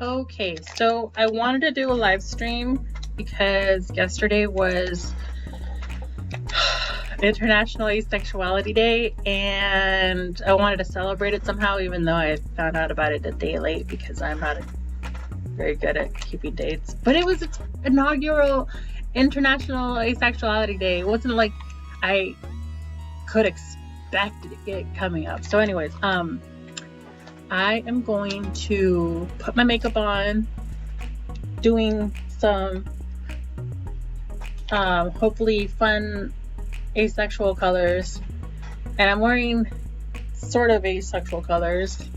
Okay, so I wanted to do a live stream because yesterday was International Asexuality Day, and I wanted to celebrate it somehow, even though I found out about it a day late because I'm not very good at keeping dates. But it was its inaugural International Asexuality Day. It wasn't like I could expect it coming up. So anyways, I am going to put my makeup on, doing some hopefully fun asexual colors, and I'm wearing sort of asexual colors,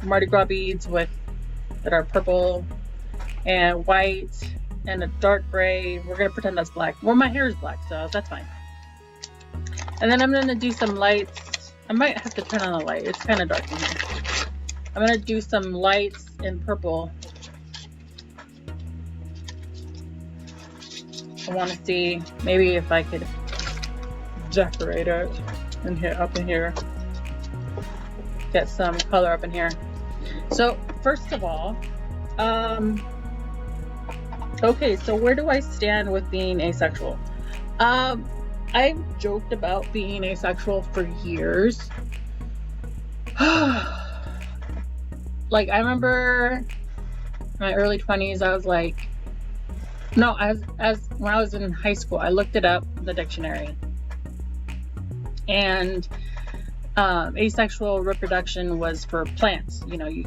Mardi Gras beads that are purple and white and a dark gray. We're gonna pretend that's black. Well, my hair is black, so that's fine. And then I'm gonna do some lights. I might have to turn on the light. It's kind of dark in here. I'm gonna do some lights in purple. I want to see maybe if I could decorate it in here, up in here. Get some color up in here. So first of all, okay, so where do I stand with being asexual? I've joked about being asexual for years. Like, I remember my early 20s, I was like, no, as when I was in high school, I looked it up in the dictionary. And asexual reproduction was for plants. You know, you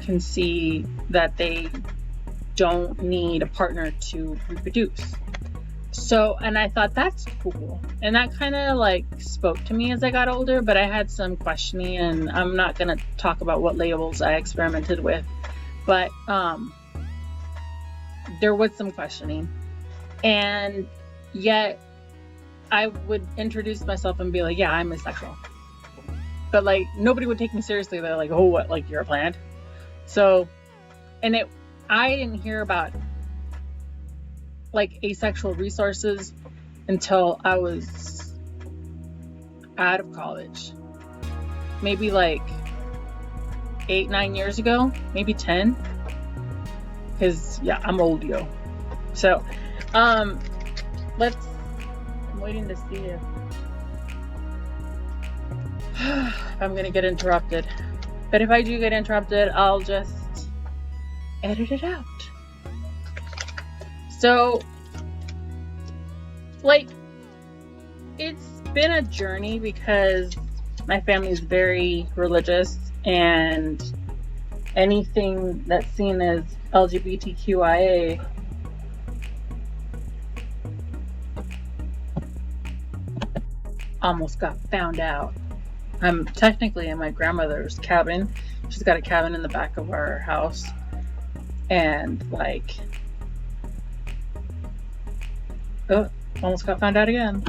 can see that they don't need a partner to reproduce. So, and I thought that's cool. And that kind of like spoke to me as I got older, but I had some questioning, and I'm not going to talk about what labels I experimented with, but there was some questioning. And yet I would introduce myself and be like, yeah, I'm asexual. But like, nobody would take me seriously. They're like, oh, what, like you're a plant? So, and I didn't hear about like asexual resources until I was out of college. Maybe like 8-9 years ago, maybe 10. Cause yeah, I'm old, yo. So, I'm waiting to see if I'm gonna get interrupted. But if I do get interrupted, I'll just edit it out. So, like, it's been a journey because my family is very religious, and anything that's seen as LGBTQIA almost got found out. I'm technically in my grandmother's cabin. She's got a cabin in the back of our house, and like, oh, almost got found out again.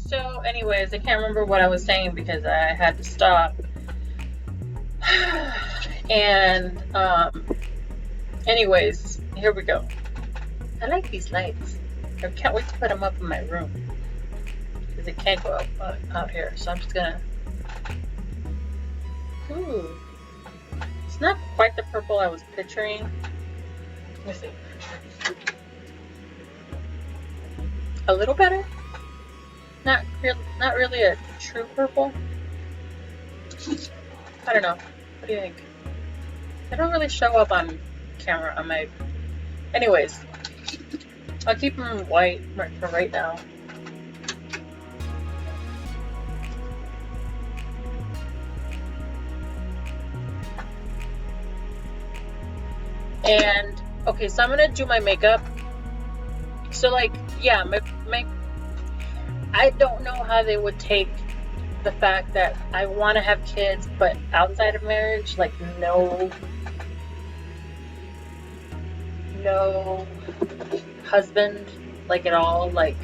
So anyways, I can't remember what I was saying because I had to stop. And anyways, here we go. I like these lights. I can't wait to put them up in my room because it can't go up out here. So I'm just gonna. Ooh, it's not quite the purple I was picturing. Let me see. A little better. Not really a true purple. I don't know. What do you think? They don't really show up on camera on my. Anyways, I'll keep them white for right now. And okay, so I'm gonna do my makeup. So like, yeah, my I don't know how they would take the fact that I want to have kids, but outside of marriage, like no husband, like at all, like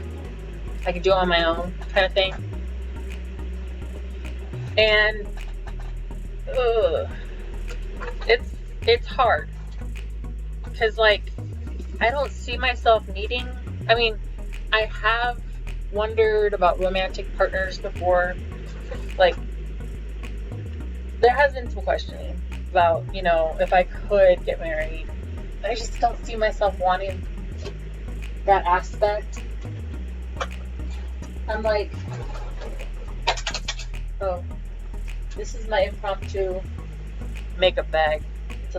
I could do it on my own kind of thing. And it's hard because like I don't see myself needing, I mean, I have wondered about romantic partners before. Like, there has been some questioning about, you know, if I could get married. I just don't see myself wanting that aspect. I'm like, oh, this is my impromptu makeup bag. It's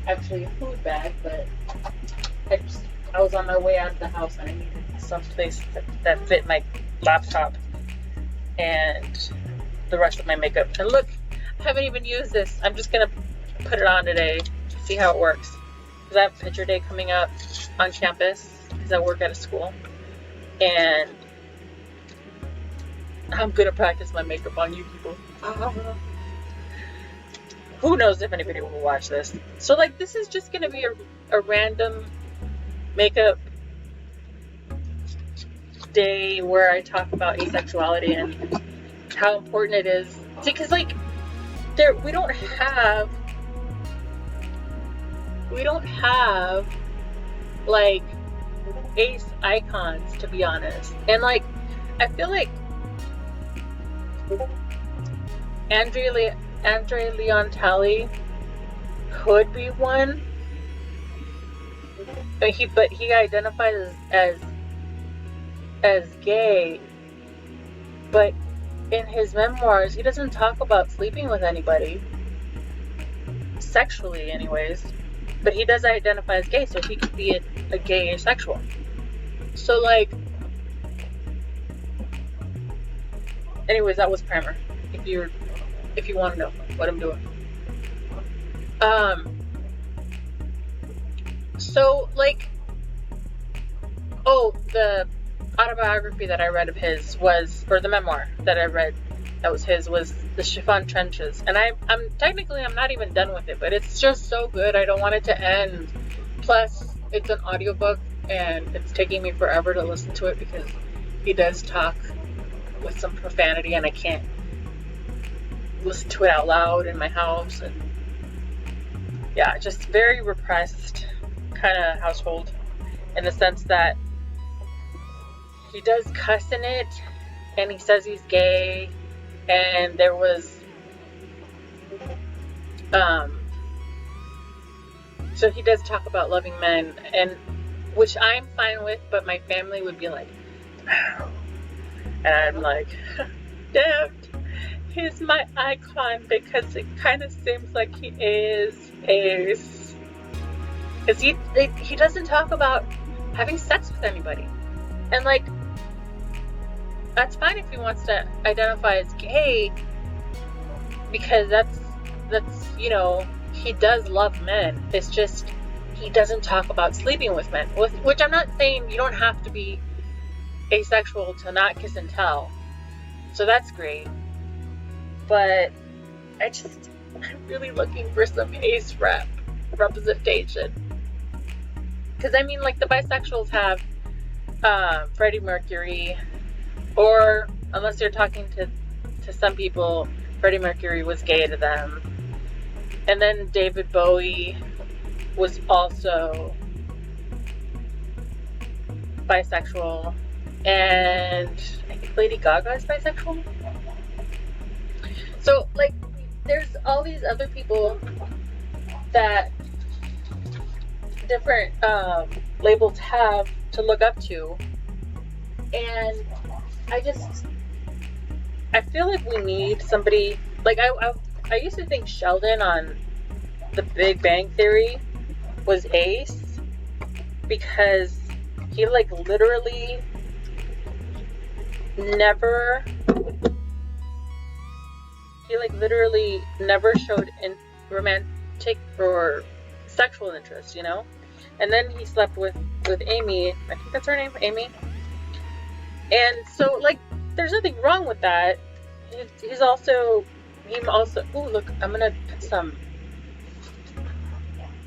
actually a food bag, but I was on my way out of the house and I needed some place that fit my laptop and the rest of my makeup. And look, I haven't even used this. I'm just gonna put it on today to see how it works. Because I have picture day coming up on campus because I work at a school. And I'm gonna practice my makeup on you people. Who knows if anybody will watch this. So like, this is just gonna be a random makeup day where I talk about asexuality and how important it is. See, because like, we don't have like ace icons, to be honest. And like, I feel like Andre Leon Talley could be one. But he identifies as gay. But in his memoirs, he doesn't talk about sleeping with anybody. Sexually, anyways. But he does identify as gay, so he could be a gay asexual. So like, anyways, that was primer. If you want to know what I'm doing. So like, oh, the autobiography that I read of his was, or the memoir that I read that was his, was the Chiffon Trenches. And I'm not even done with it, but it's just so good. I don't want it to end. Plus, it's an audiobook and it's taking me forever to listen to it because he does talk with some profanity and I can't listen to it out loud in my house. And yeah, just very repressed kind of household in the sense that he does cuss in it and he says he's gay, and there was so he does talk about loving men, and which I'm fine with, but my family would be like, no. And I'm like, damn, he's my icon because it kind of seems like he is ace. Because he doesn't talk about having sex with anybody. And like, that's fine if he wants to identify as gay, because that's you know, he does love men. It's just he doesn't talk about sleeping with men. Which I'm not saying you don't have to be asexual to not kiss and tell. So that's great. But I'm really looking for some ace representation. Because I mean, like, the bisexuals have Freddie Mercury, or unless you're talking to some people, Freddie Mercury was gay to them. And then David Bowie was also bisexual. And I think Lady Gaga is bisexual. So, like, there's all these other people that different labels have to look up to. And I feel like we need somebody, like, I used to think Sheldon on The Big Bang Theory was ace, because he like literally never showed romantic or sexual interest, you know. And then he slept with Amy, I think that's her name, Amy. And so, like, there's nothing wrong with that. He also, ooh, look,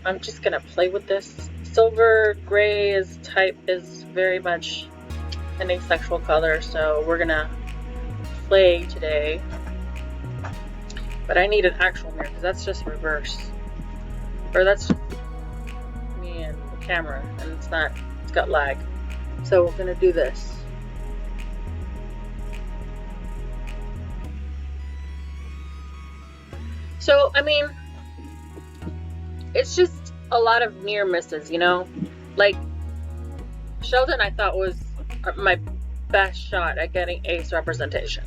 I'm just gonna play with this. Silver gray is very much an asexual color, so we're gonna play today. But I need an actual mirror, because that's just reverse. Or that's just me and the camera, and it's got lag. So we're gonna do this. So, I mean, it's just a lot of near misses, you know? Like, Sheldon, I thought, was my best shot at getting ace representation.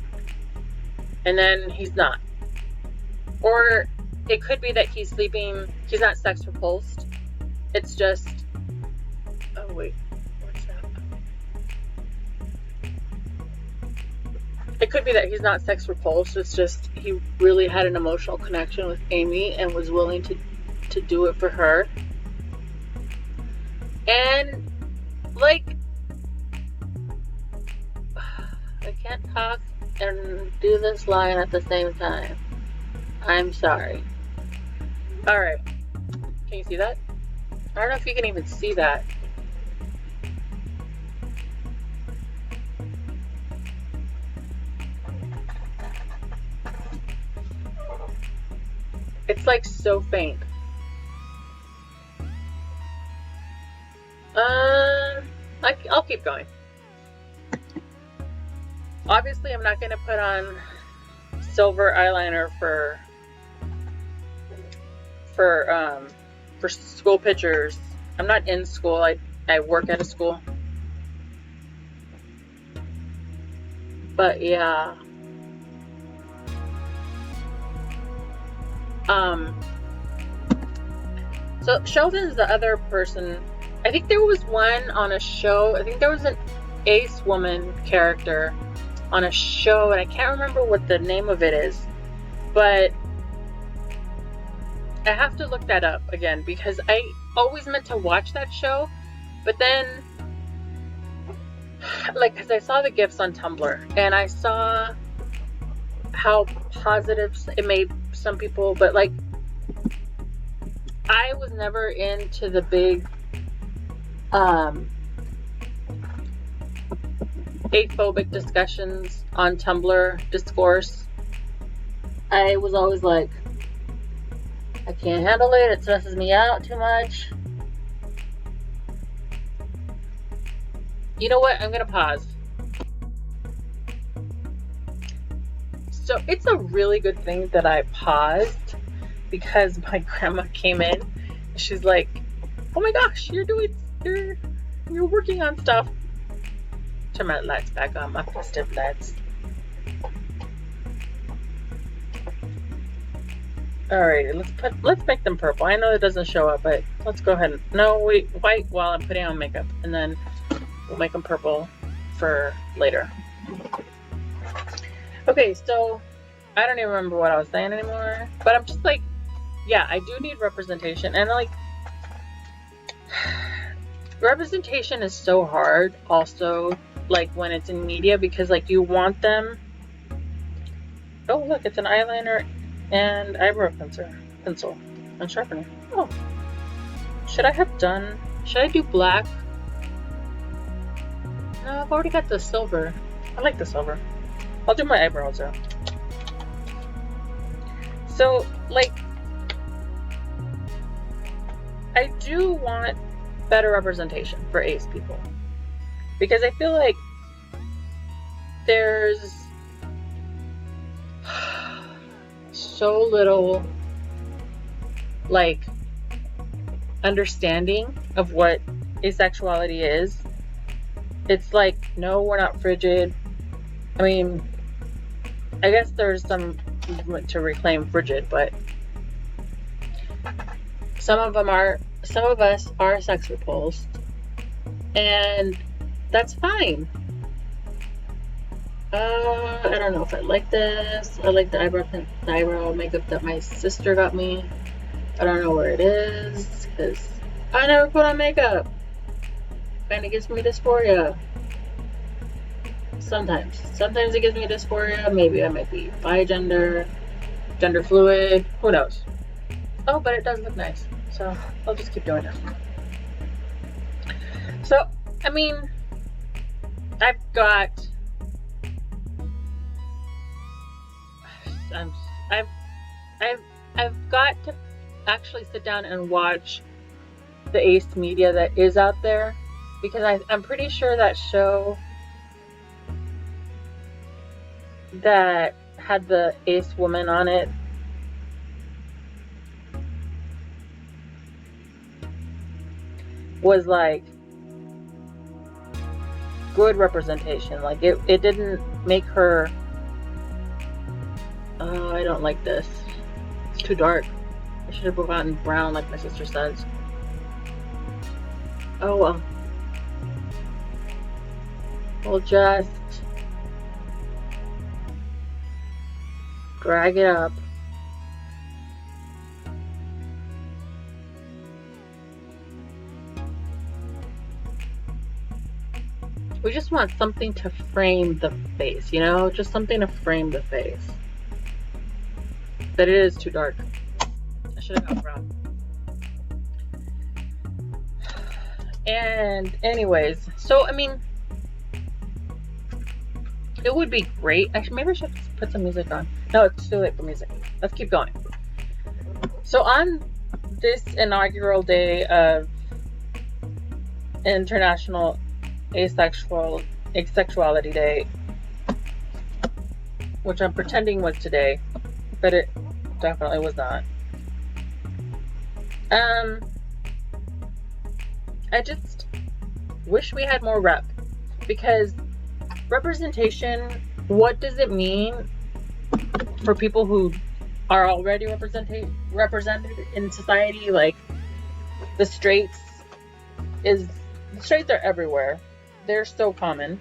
And then he's not. Or it could be that he's not sex repulsed. It's just, oh wait, what's that? It could be that he's not sex repulsed. It's just he really had an emotional connection with Amy and was willing to do it for her. And like, I can't talk and do this line at the same time. I'm sorry. Alright. Can you see that? I don't know if you can even see that. It's like so faint. I'll keep going. Obviously, I'm not going to put on silver eyeliner for school pictures. I'm not in school. I work at a school. But yeah. So Sheldon's the other person. I think there was one on a show. I think there was an ace woman character on a show, and I can't remember what the name of it is, but I have to look that up again because I always meant to watch that show, but then, like, because I saw the GIFs on Tumblr and I saw how positive it made some people, but like, I was never into the big aphobic discussions on Tumblr discourse. I was always like, I can't handle it. It stresses me out too much. You know what? I'm gonna pause. So it's a really good thing that I paused because my grandma came in. She's like, "Oh my gosh, you're working on stuff." Turn my lights back on, my festive lights. Alrighty, let's make them purple. I know it doesn't show up, but let's go ahead and white while I'm putting on makeup, and then we'll make them purple for later. Okay, so I don't even remember what I was saying anymore, but I'm just like, yeah, I do need representation, and like, representation is so hard also, like when it's in media, because like you want them. Oh look, it's an eyeliner and eyebrow pencil and sharpener. Oh, should I do black? No, I've already got the silver. I like the silver. I'll do my eyebrows though. So like, I do want better representation for ace people, because I feel like there's so little like understanding of what asexuality is. It's like, no, we're not frigid. I mean, I guess there's some movement to reclaim frigid, but some of us are sex repulsed, and that's fine. I don't know if I like this. I like the eyebrow makeup that my sister got me. I don't know where it is because I never put on makeup. Kind of gives me dysphoria. Sometimes it gives me dysphoria. Maybe I might be bi-gender, gender fluid. Who knows? Oh, but it does look nice, so I'll just keep doing it. So, I mean, I've got to actually sit down and watch the ace media that is out there, because I'm pretty sure that show that had the ace woman on it was like good representation. Like it didn't make her, oh, I don't like this, it's too dark, I should have gotten brown like my sister says. Oh well, we'll just drag it up. We just want something to frame the face, you know? Just something to frame the face. But it is too dark. I should have gone brown. And anyways, so I mean, it would be great. Actually, maybe I should put some music on. No, it's too late for music. Let's keep going. So on this inaugural day of International Asexuality Day, which I'm pretending was today, but it definitely was not. I just wish we had more rep, because representation, what does it mean for people who are already represented in society? Like the straights are everywhere. They're so common.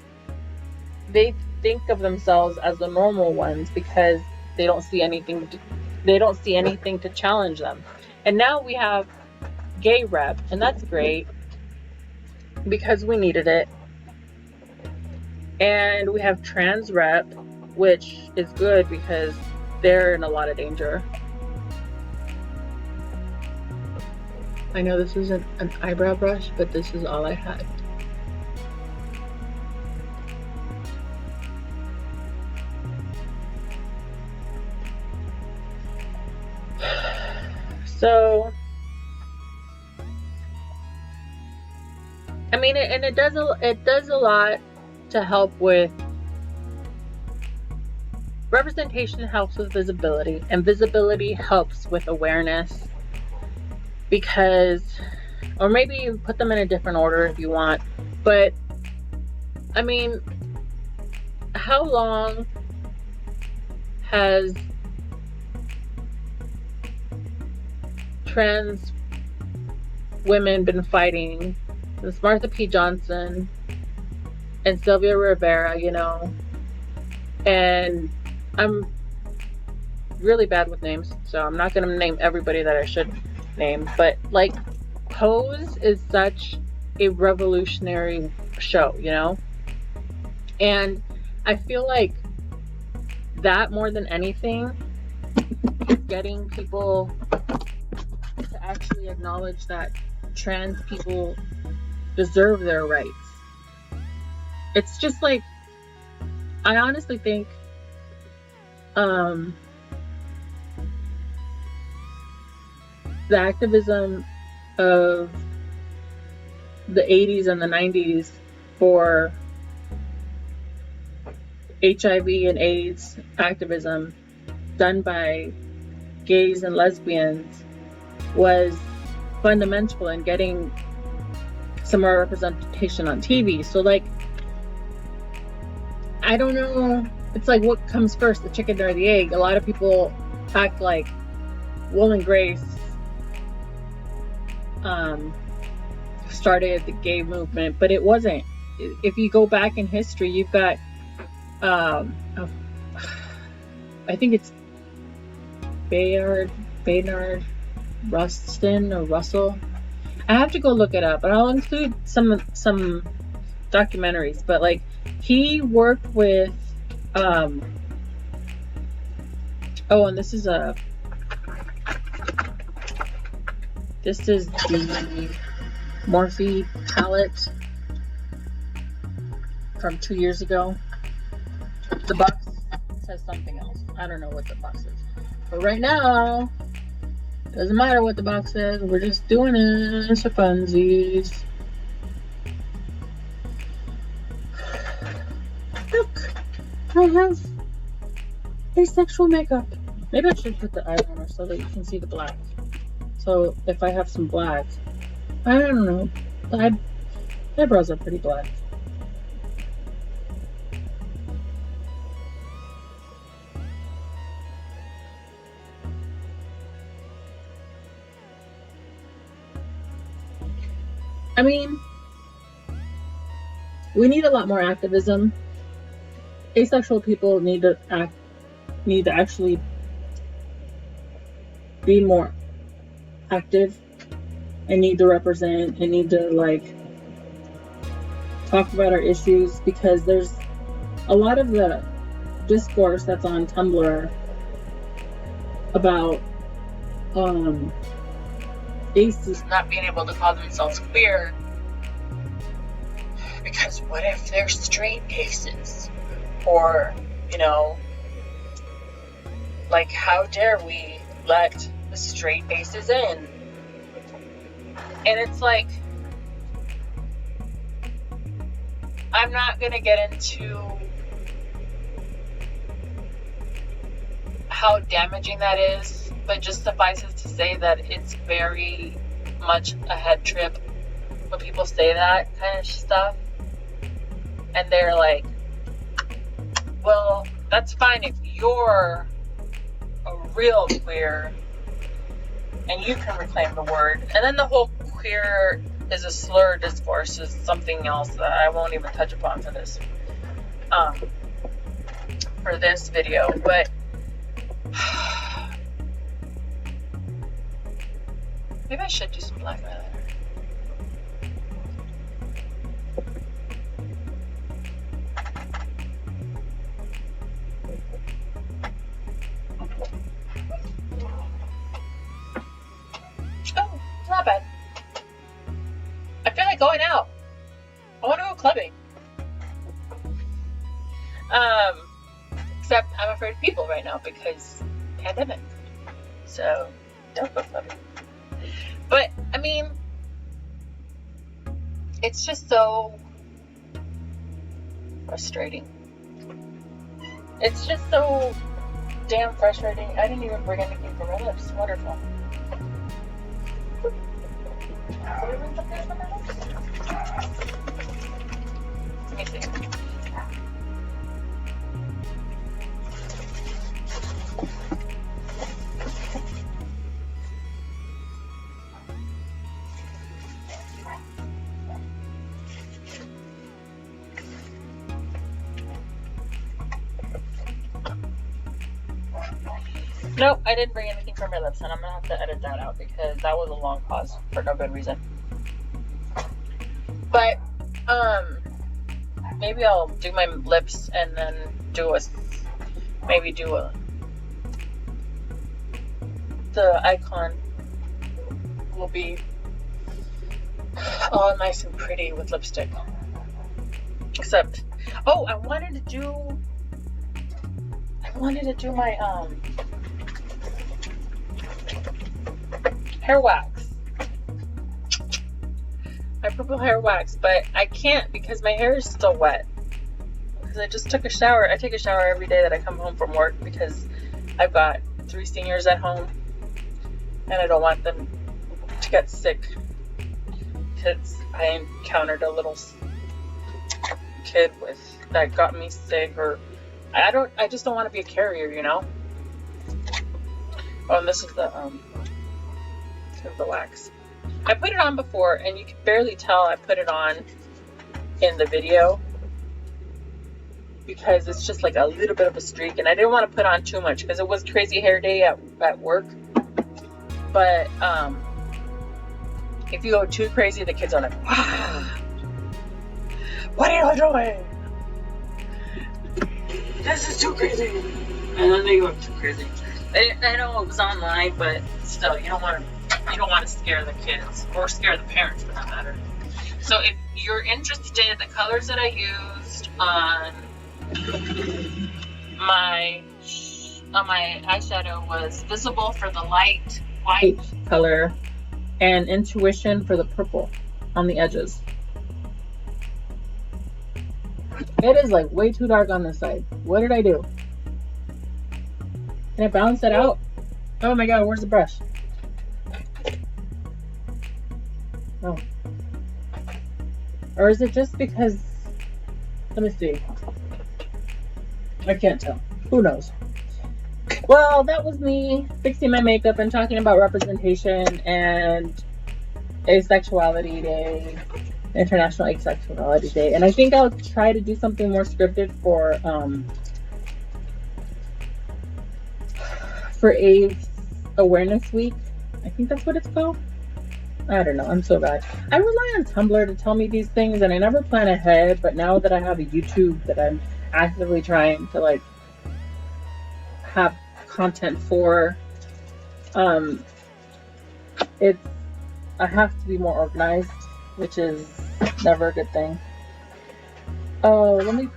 They think of themselves as the normal ones because they don't see anything to challenge them. And now we have gay rep, and that's great because we needed it. And we have trans rep, which is good because they're in a lot of danger. I know this isn't an eyebrow brush, but this is all I had. So, I mean, it does a lot to help with representation. Helps with visibility, and visibility helps with awareness, because, or maybe you put them in a different order if you want, but I mean, how long has trans women been fighting? This Martha P. Johnson and Sylvia Rivera, you know, and I'm really bad with names, so I'm not going to name everybody that I should name, but like Pose is such a revolutionary show, you know, and I feel like that more than anything is getting people to actually acknowledge that trans people deserve their rights. It's just like, I honestly think the activism of the 80s and the 90s for HIV and AIDS activism done by gays and lesbians was fundamental in getting some more representation on TV. So like, I don't know, it's like what comes first, the chicken or the egg? A lot of people act like Will and Grace started the gay movement, but it wasn't. If you go back in history, you've got I think it's Bayard Rustin or Russell. I have to go look it up, but I'll include some documentaries. But like, he worked with oh, and this is the Morphe palette from 2 years ago. The box says something else. I don't know what the box is, but right now doesn't matter what the box says. We're just doing it for funsies. I have asexual makeup. Maybe I should put the eyeliner so that you can see the black. So if I have some black, I don't know. My eyebrows are pretty black. I mean, we need a lot more activism. Asexual people need to actually be more active and need to represent and need to like talk about our issues, because there's a lot of the discourse that's on Tumblr about aces not being able to call themselves queer because what if they're straight aces? Or, you know, like, how dare we let the straight aces in? And it's like, I'm not gonna get into how damaging that is, but just suffices to say that it's very much a head trip when people say that kind of stuff. And they're like, well, that's fine if you're a real queer and you can reclaim the word. And then the whole queer is a slur discourse is something else that I won't even touch upon for this video. But maybe I should do some black eyeliner. Oh, it's not bad. I feel like going out. I want to go clubbing. Except I'm afraid of people right now because pandemic. So don't go clubbing. But I mean, it's just so frustrating. It's just so damn frustrating. I didn't even bring anything for my lips. Wonderful. Let me see. Nope, I didn't bring anything for my lips, and I'm gonna have to edit that out because that was a long pause for no good reason. But maybe I'll do my lips and then the icon will be all nice and pretty with lipstick. Except, oh, I wanted to do my hair wax, my purple hair wax, but I can't because my hair is still wet. Because I just took a shower. I take a shower every day that I come home from work because I've got 3 seniors at home, and I don't want them to get sick. Because I encountered a little kid that got me sick, or I just don't want to be a carrier, you know. Oh, and this is the wax. I put it on before, and you can barely tell I put it on in the video because it's just like a little bit of a streak, and I didn't want to put on too much because it was crazy hair day at work. But if you go too crazy, the kids are like, wow, what are you doing? This is too crazy. And then they go too crazy. I know it was online, but still, you don't want to scare the kids or scare the parents for that matter. So if you're interested, the colors that I used on my eyeshadow was Visible for the light white color and Intuition for the purple on the edges. It is like way too dark on this side. What did I do? Can I balance it out? Oh my god, where's the brush? Oh. Or is it just because... Let me see. I can't tell. Who knows? Well, that was me fixing my makeup and talking about representation and Asexuality Day, International Asexuality Day. And I think I'll try to do something more scripted for AIDS Awareness Week. I think that's what it's called. I don't know. I'm so bad. I rely on Tumblr to tell me these things, and I never plan ahead. But now that I have a YouTube that I'm actively trying to like have content for, it's I have to be more organized, which is never a good thing. Oh, let me.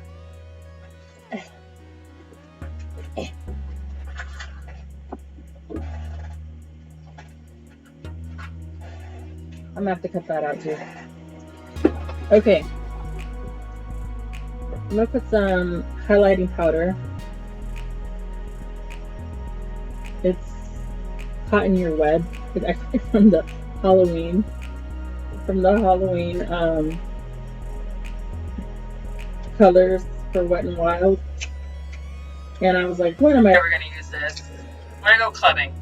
I'm gonna have to cut that out too. Okay. I'm gonna put some highlighting powder. It's Cotton Your Wed. It's actually from the Halloween. Colors for Wet n Wild. And I was like, when am I ever gonna use this? I'm gonna go clubbing.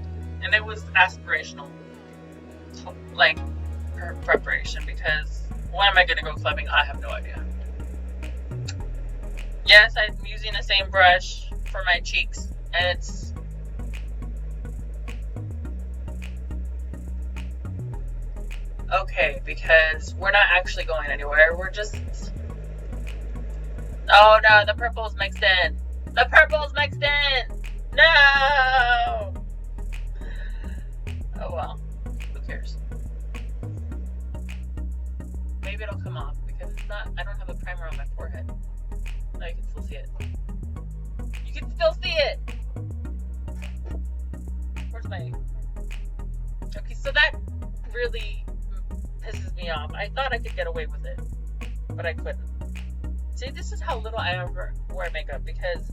And it was aspirational. Like, preparation, because when am I going to go clubbing? I have no idea. Yes, I'm using the same brush for my cheeks, and it's okay because we're not actually going anywhere. We're just... Oh no, the purple's mixed in. The purple's mixed in. No. Oh well, who cares? Maybe it'll come off because it's not. I don't have a primer on my forehead. No, you can still see it. You can still see it. Where's my? Okay, so that really pisses me off. I thought I could get away with it, but I couldn't. See, this is how little I ever wear makeup because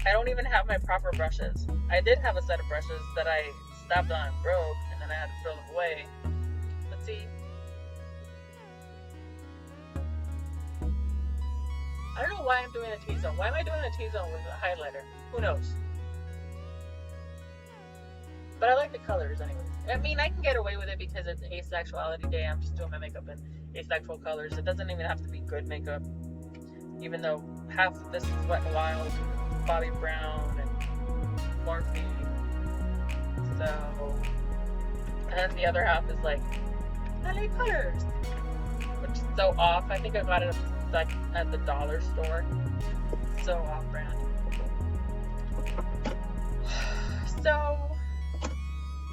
I don't even have my proper brushes. I did have a set of brushes that I stabbed on and broke, and then I had to throw them away. But see. I don't know why I'm doing a T-zone. Why am I doing a T-zone with a highlighter? Who knows? But I like the colors anyways. I mean, I can get away with it because it's Asexuality Day. I'm just doing my makeup in asexual colors. It doesn't even have to be good makeup. Even though half of this is Wet n Wild, Bobby Brown, and Morphine. So, and then the other half is like LA colors, which is so off. I think I got it like at the dollar store. So off brand. So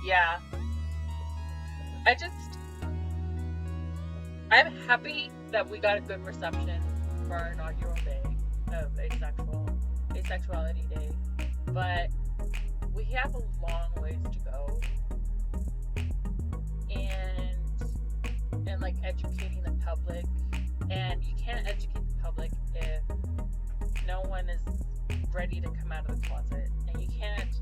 yeah, I'm happy that we got a good reception for our inaugural day of Asexuality Day, but we have a long ways to go and like educating the public, and you can't educate the public if no one is ready to come out of the closet, and you can't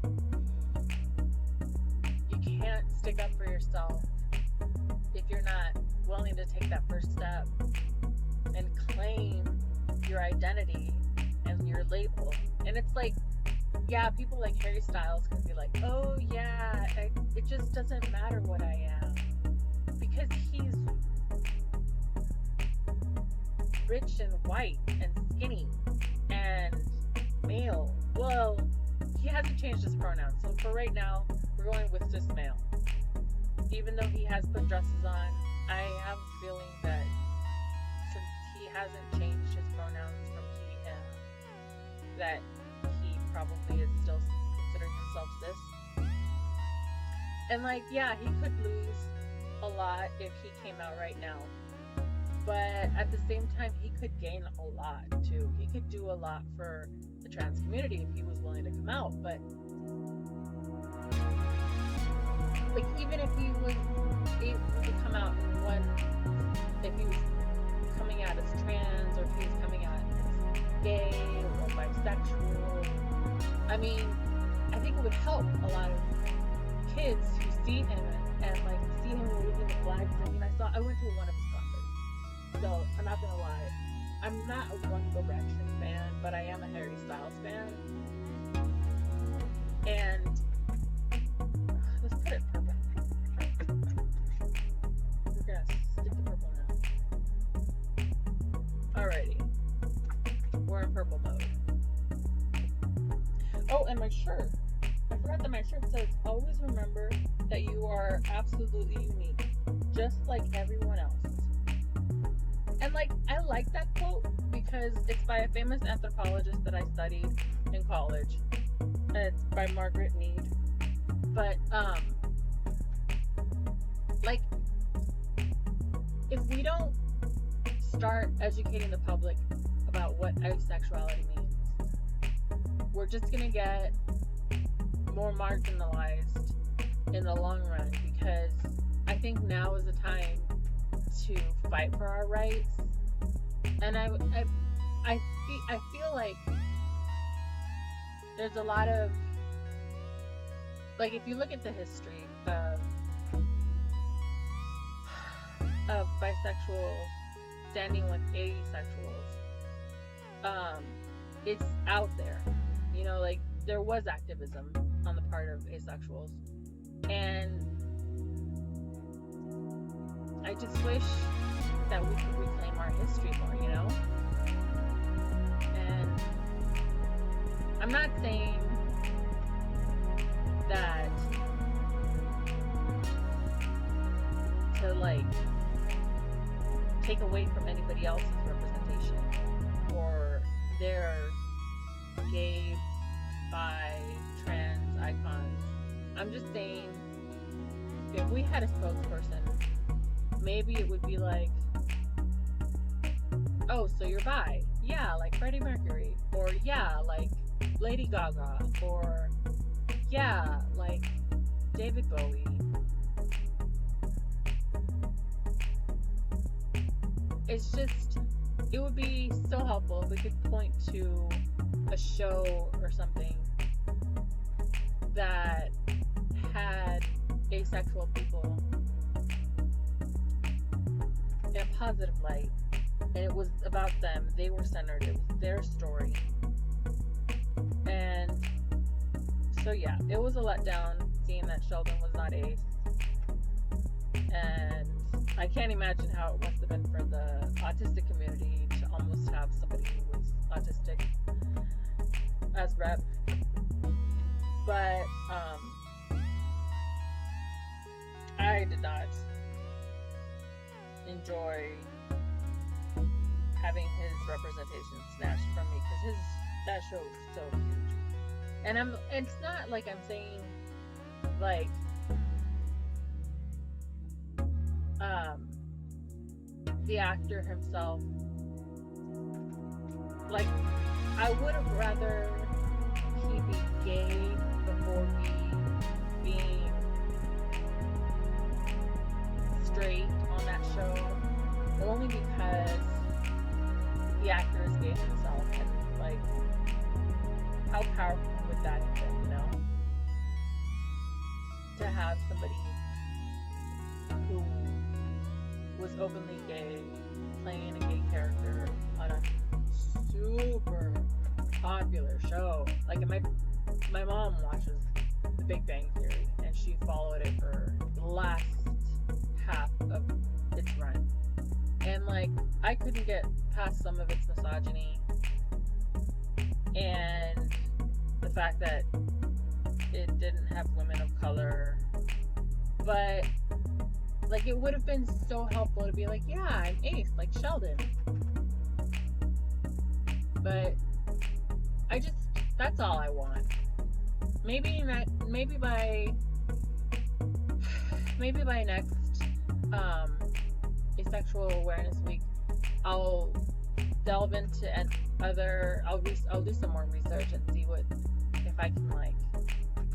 stick up for yourself if you're not willing to take that first step and claim your identity and your label. And it's like, yeah, people like Harry Styles can be like, oh yeah, it just doesn't matter what I am because he's rich and white and skinny and male. Well, he hasn't changed his pronouns, so for right now we're going with cis male. Even though he has put dresses on, I have a feeling that since he hasn't changed his pronouns from he, him, that he probably is still considering himself cis. And like, yeah, he could lose a lot if he came out right now. But at the same time, he could gain a lot too. He could do a lot for the trans community if he was willing to come out. But like, even if he was able to come out if he was coming out as trans, or if he was coming asexual. I mean, I think it would help a lot of kids who see him and like see him waving the flags. I mean, I went to one of his concerts, so I'm not gonna lie, I'm not a One Direction fan, but I am a Harry Styles fan. And let's put it purple. We're gonna stick to purple now. Alrighty, we're in purple mode. Oh, and my shirt. I forgot that my shirt says, always remember that you are absolutely unique, just like everyone else. And like, I like that quote because it's by a famous anthropologist that I studied in college. It's by Margaret Mead. But, like, if we don't start educating the public about what asexuality means, we're just gonna get more marginalized in the long run, because I think now is the time to fight for our rights. And I feel like there's a lot of, like, if you look at the history of bisexuals standing with asexuals, it's out there, you know, like there was activism on the part of asexuals, and I just wish that we could reclaim our history more, you know. And I'm not saying that to like take away from anybody else's representation or their gay, bi, trans icons. I'm just saying, if we had a spokesperson, maybe it would be like, oh, so you're bi? Yeah, like Freddie Mercury. Or yeah, like Lady Gaga. Or yeah, like David Bowie. It's just, it would be so helpful if we could point to a show or something that had asexual people in a positive light, and it was about them. They were centered. It was their story. And so yeah, it was a letdown seeing that Sheldon was not ace. And I can't imagine how it must have been for the autistic community to almost have somebody who was autistic as rep. But I did not enjoy having his representation snatched from me, because that show was so huge. And it's not like I'm saying like the actor himself, like, I would have rather he be gay before being straight on that show, only because the actor is gay himself, and like, how powerful would that have been, you know, to have somebody who was openly gay playing a gay character on a super popular show. Like, my mom watches The Big Bang Theory, and she followed it for the last half of its run, and like, I couldn't get past some of its misogyny and the fact that it didn't have women of color. But like, it would have been so helpful to be like, yeah, I'm ace, like Sheldon. But that's all I want. Maybe by next Asexual Awareness Week, I'll delve into I'll do some more research and see if I can like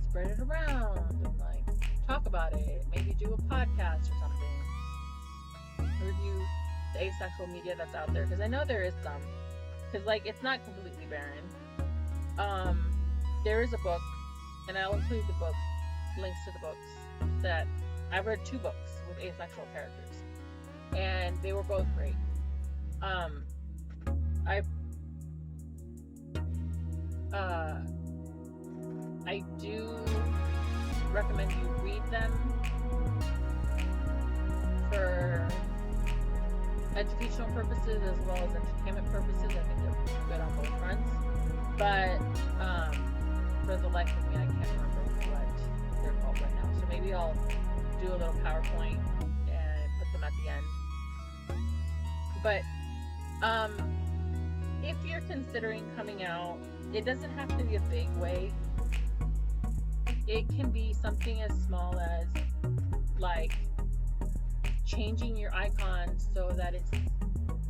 spread it around and like talk about it. Maybe do a podcast or something. Review the asexual media that's out there, because I know there is some. Because like, it's not completely barren. There is a book, and I'll include the book, links to the books, that I've read 2 books with asexual characters, and they were both great. I do recommend you read them for educational purposes as well as entertainment purposes. I think they're good on both fronts. But for the life of me, I can't remember what they're called right now. So maybe I'll do a little PowerPoint and put them at the end. But if you're considering coming out, it doesn't have to be a big way. It can be something as small as like changing your icon so that it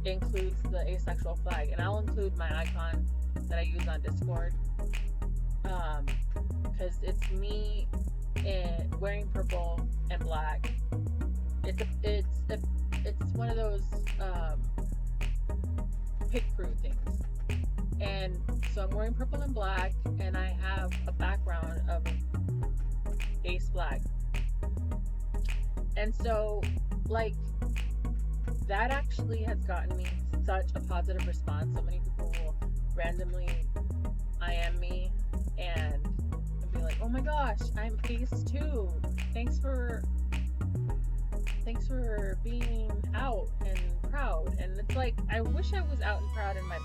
includes the asexual flag. And I'll include my icon that I use on Discord, because it's me wearing purple and black. It's one of those pick-through things. And so I'm wearing purple and black, and I have a background of ace flag. And so, like, that actually has gotten me such a positive response. So many people will randomly IM me and be like, oh my gosh, I'm ace too. Thanks for being out and proud. And it's like, I wish I was out and proud in my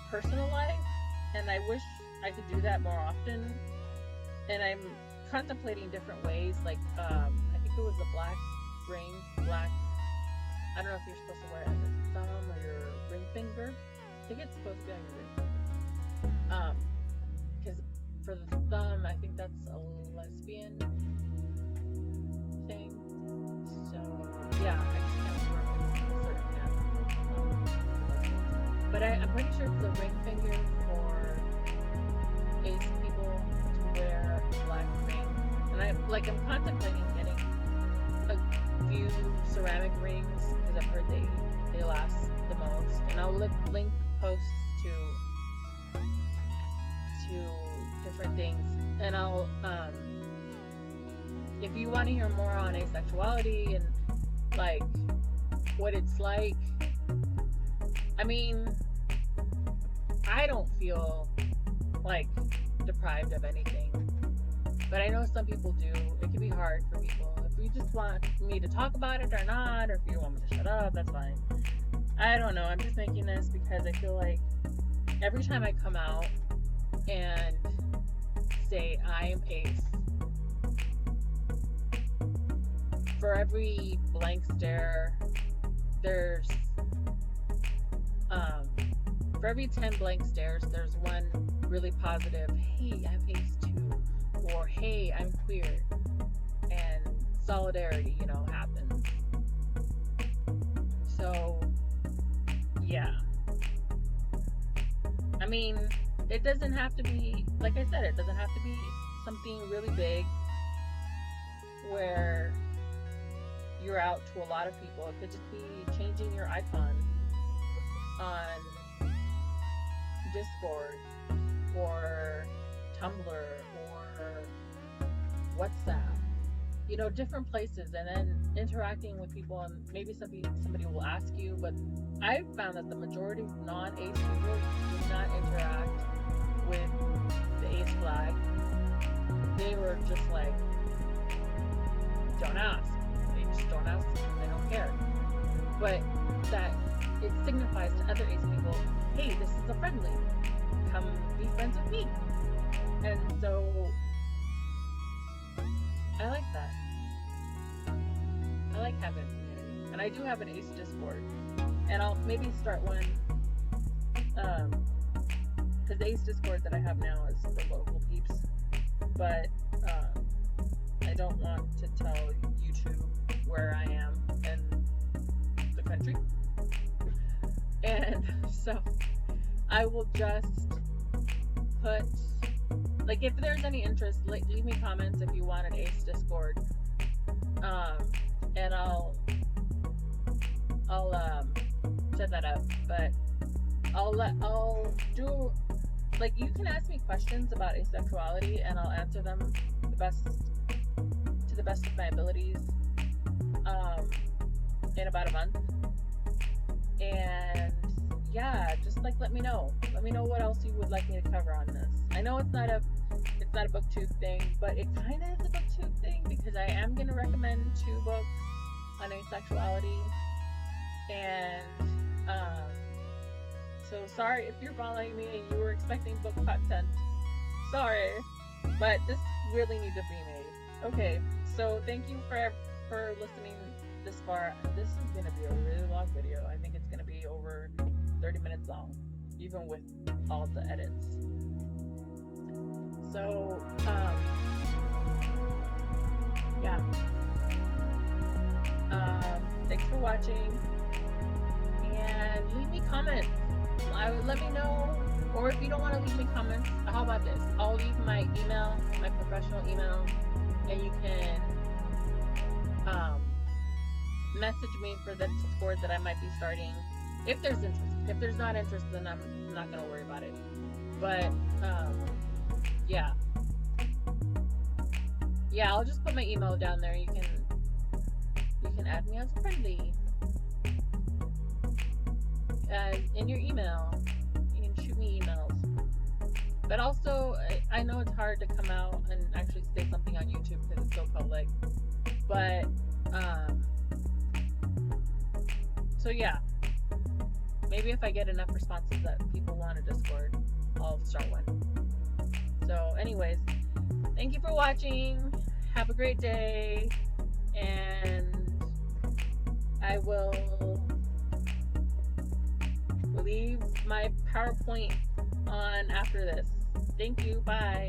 personal life, and I wish I could do that more often. And I'm contemplating different ways, like I think it was a black ring, I don't know if you're supposed to wear it on your thumb or your ring finger. I think it's supposed to be on your ring finger, because for the thumb, I think that's a lesbian thing. So yeah, I just can't remember if it's a certain lesbians. But I'm pretty sure it's a ring finger for ace people to wear a black ring. And I'm contemplating getting a few ceramic rings, because I've heard they last the most. And I'll link posts to different things. And I'll if you want to hear more on asexuality and like what it's like, I mean, I don't feel like deprived of anything, but I know some people do. It can be hard for people. If you just want me to talk about it or not, or if you want me to shut up, that's fine. I don't know. I'm just making this because I feel like every time I come out and say I am ace, for every blank stare, there's for every 10 blank stares, there's one really positive, hey, I'm ace too, or hey, I'm queer, and solidarity, happens. So, yeah. I mean, it doesn't have to be, like I said, it doesn't have to be something really big where you're out to a lot of people. It could just be changing your icon on Discord or Tumblr or WhatsApp, different places, and then interacting with people. And maybe somebody will ask you, but I've found that the majority of non-ace people do not interact with the ace flag. They were just like, don't ask. They just don't ask. They don't care. But that it signifies to other ace people, hey, this is a friendly. Come be friends with me. And so I like that. I like having a community. And I do have an ace Discord. And I'll maybe start one, because the ace Discord that I have now is for local peeps. But I don't want to tell YouTube where I am in the country. And so I will just put, like, if there's any interest, leave me comments if you want an ace Discord, and I'll set that up. But I'll do like, you can ask me questions about asexuality and I'll answer them to the best of my abilities in about a month. And yeah, just like let me know what else you would like me to cover on this. I know it's not a booktube thing, but it kind of is a booktube thing, because I am going to recommend 2 books on asexuality. And so sorry if you're following me and you were expecting book content. Sorry, but this really needs to be made. Okay, so thank you for listening this far. This is going to be a really long video. I think it's going to be over 30 minutes long, even with all the edits. So, yeah. Thanks for watching, and leave me comments. Let me know, or if you don't want to leave me comments, how about this? I'll leave my email, my professional email, and you can message me for the Discord that I might be starting, if there's interest. If there's not interest, then I'm not gonna worry about it. But yeah, I'll just put my email down there. You can add me as a friendly in your email. You can shoot me emails. But also, I know it's hard to come out and actually say something on YouTube because it's so public. But so yeah, maybe if I get enough responses that people want a Discord, I'll start one. So anyways, thank you for watching. Have a great day, and I will leave my PowerPoint on after this. Thank you. Bye.